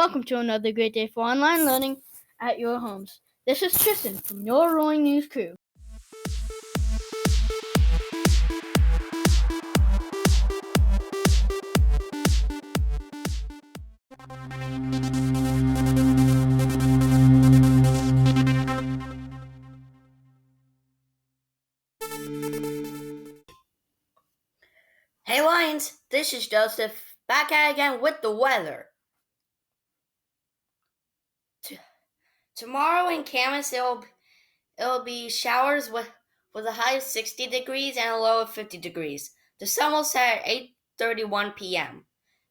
welcome to another great day for online learning at your homes. This is Tristan from your Roaring News crew. Hey Lions, this is Joseph, back at it again with the weather. Tomorrow in Camas, it'll be showers with a high of 60 degrees and a low of 50 degrees. The sun will set at 8:31 p.m.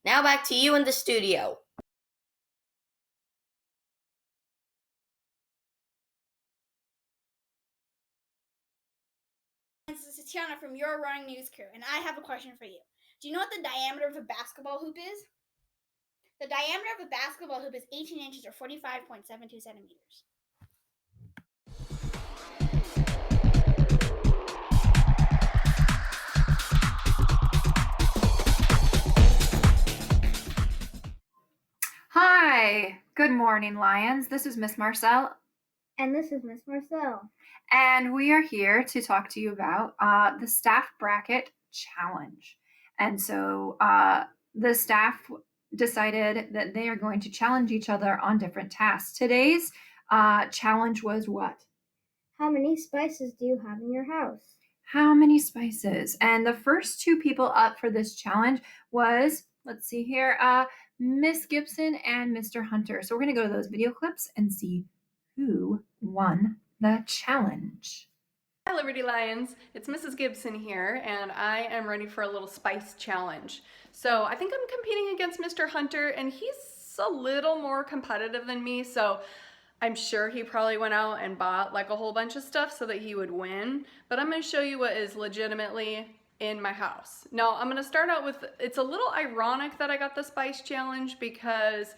Now back to you in the studio. This is Tiana from your Roaring News crew, and I have a question for you. Do you know what the diameter of a basketball hoop is? The diameter of a basketball hoop is 18 inches or 45.72 centimeters. Hi, good morning, Lions. This is Miss Marcel. And this is Miss Marcel. And we are here to talk to you about the staff bracket challenge. And so the staff decided that they are going to challenge each other on different tasks. Today's challenge was what? How many spices do you have in your house? How many spices? And the first two people up for this challenge was, let's see here, Miss Gibson and Mr. Hunter. So we're going to go to those video clips and see who won the challenge. Hi Liberty Lions, it's Mrs. Gibson here, and I am ready for a little spice challenge. So I think I'm competing against Mr. Hunter, and he's a little more competitive than me, so I'm sure he probably went out and bought like a whole bunch of stuff so that he would win, but I'm going to show you what is legitimately in my house. Now I'm going to start out with, it's a little ironic that I got the spice challenge because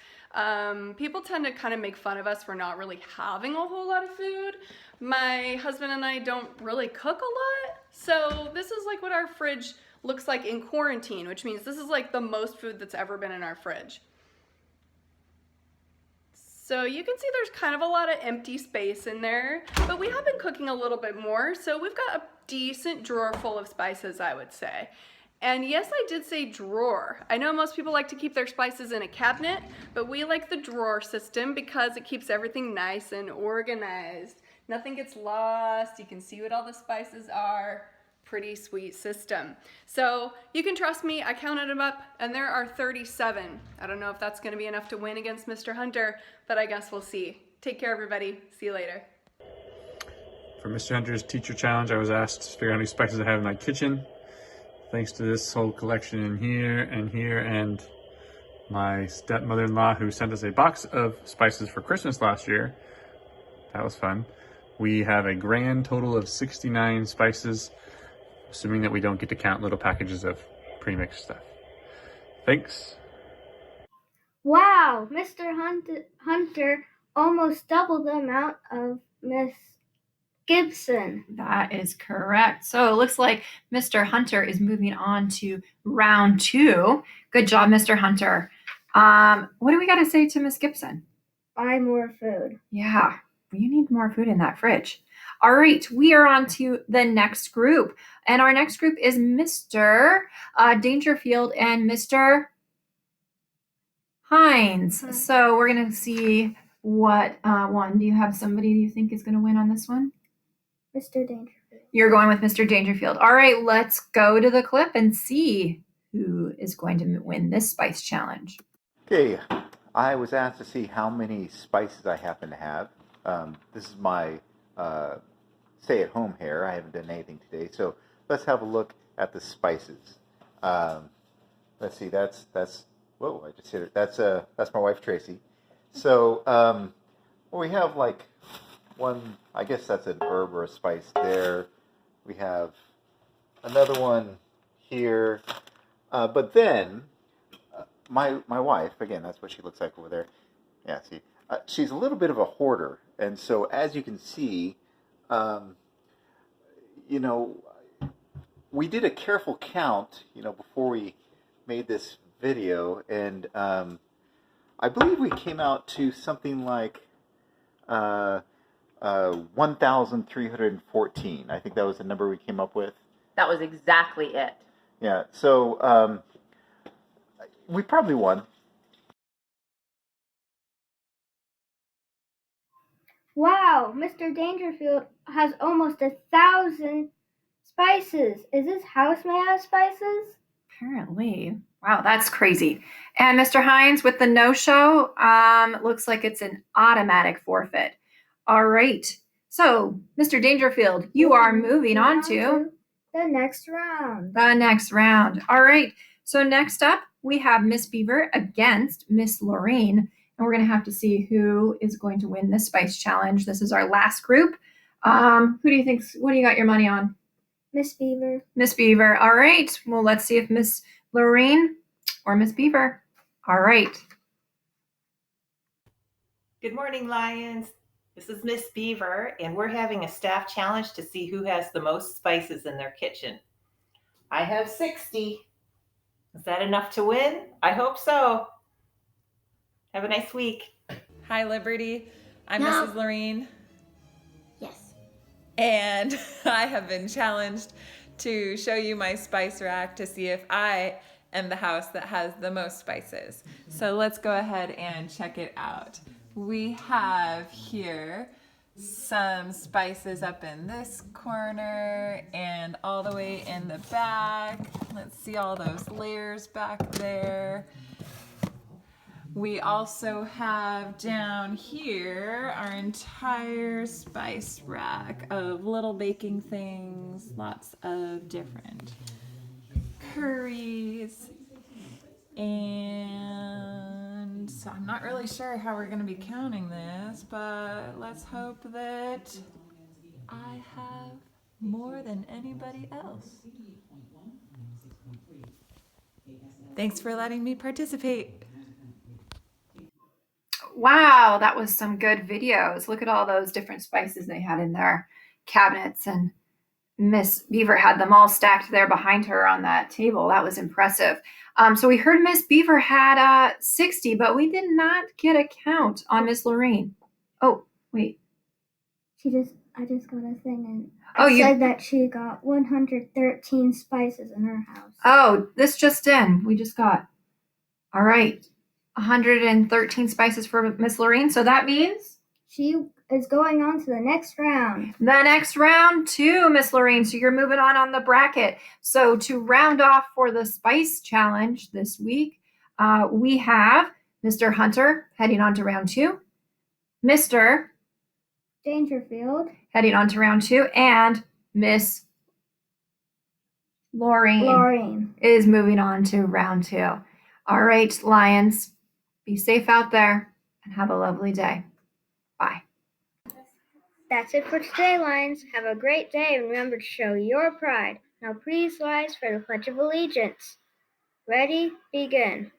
people tend to kind of make fun of us for not really having a whole lot of food. My husband and I don't really cook a lot, so this is like what our fridge looks like in quarantine, which means this is like the most food that's ever been in our fridge. So you can see there's kind of a lot of empty space in there, but we have been cooking a little bit more, so we've got a decent drawer full of spices, I would say. And yes, I did say drawer. I know most people like to keep their spices in a cabinet, but we like the drawer system because it keeps everything nice and organized. Nothing gets lost. You can see what all the spices are. Pretty sweet system. So you can trust me, I counted them up and there are 37. I don't know if that's gonna be enough to win against Mr. Hunter, but I guess we'll see. Take care everybody, see you later. For Mr. Hunter's teacher challenge, I was asked to figure out how many spices I have in my kitchen. Thanks to this whole collection in here and my stepmother-in-law who sent us a box of spices for Christmas last year. That was fun. We have a grand total of 69 spices, assuming that we don't get to count little packages of pre-mixed stuff. Thanks. Wow, Mr. Hunter almost doubled the amount of Miss Gibson. That is correct. So it looks like Mr. Hunter is moving on to round 2. Good job, Mr. Hunter. What do we got to say to Miss Gibson? Buy more food. Yeah, you need more food in that fridge. All right, we are on to the next group. And our next group is Mr. Dangerfield and Mr. Hines. So we're going to see what one. Do you have somebody you think is going to win on this one? Mr. Dangerfield. You're going with Mr. Dangerfield. All right, let's go to the clip and see who is going to win this spice challenge. Okay, I was asked to see how many spices I happen to have. This is my stay-at-home hair. I haven't done anything today, so let's have a look at the spices. Let's see. That's. Whoa! I just hit it. That's my wife Tracy. So well, we have like one. I guess that's an herb or a spice there. We have another one here, but then my wife, again, that's what she looks like over there. Yeah, see, she's a little bit of a hoarder, and so as you can see, you know, we did a careful count, you know, before we made this video, and I believe we came out to something like 1,314. I think that was the number we came up with. That was exactly it. Yeah, so we probably won. Wow, Mr. Dangerfield has almost 1,000 spices. Is his house made out of spices? Apparently. Wow, that's crazy. And Mr. Hines, with the no-show, looks like it's an automatic forfeit. All right. So, Mr. Dangerfield, you are moving on to the next round. the next round. All right. So next up, we have Miss Beaver against Miss Lorraine. And we're going to have to see who is going to win this spice challenge. This is our last group. Who do you think, what do you got your money on? Miss Beaver. Miss Beaver. All right. Well, let's see if Miss Lorraine or Miss Beaver. All right. Good morning, Lions. This is Miss Beaver, and we're having a staff challenge to see who has the most spices in their kitchen. I have 60. Is that enough to win? I hope so. Have a nice week. Hi, Liberty. I'm No. Mrs. Lorraine, Yes. and I have been challenged to show you my spice rack to see if I am the house that has the most spices. So let's go ahead and check it out. We have here some spices up in this corner and all the way in the back. Let's see all those layers back there. We also have down here our entire spice rack of little baking things, lots of different curries. And so I'm not really sure how we're going to be counting this, but let's hope that I have more than anybody else. Thanks for letting me participate. Wow, that was some good videos. Look at all those different spices they had in their cabinets, and Miss Beaver had them all stacked there behind her on that table. That was impressive. So we heard Miss Beaver had 60, but we did not get a count on Miss Lorraine. Oh, wait. I just got a thing, and Oh, it said that she got 113 spices in her house. Oh, this just in. We just got. All right. 113 spices for Miss Lorraine. So that means She is going on to the next round. the next round too, Miss Lorraine. So you're moving on the bracket. So to round off for the spice challenge this week, we have Mr. Hunter heading on to round 2, Mr. Dangerfield heading on to round 2, and Miss Lorraine is moving on to round 2. All right, Lions, be safe out there and have a lovely day. Bye. That's it for today, Lions. Have a great day and remember to show your pride. Now please rise for the Pledge of Allegiance. Ready? Begin.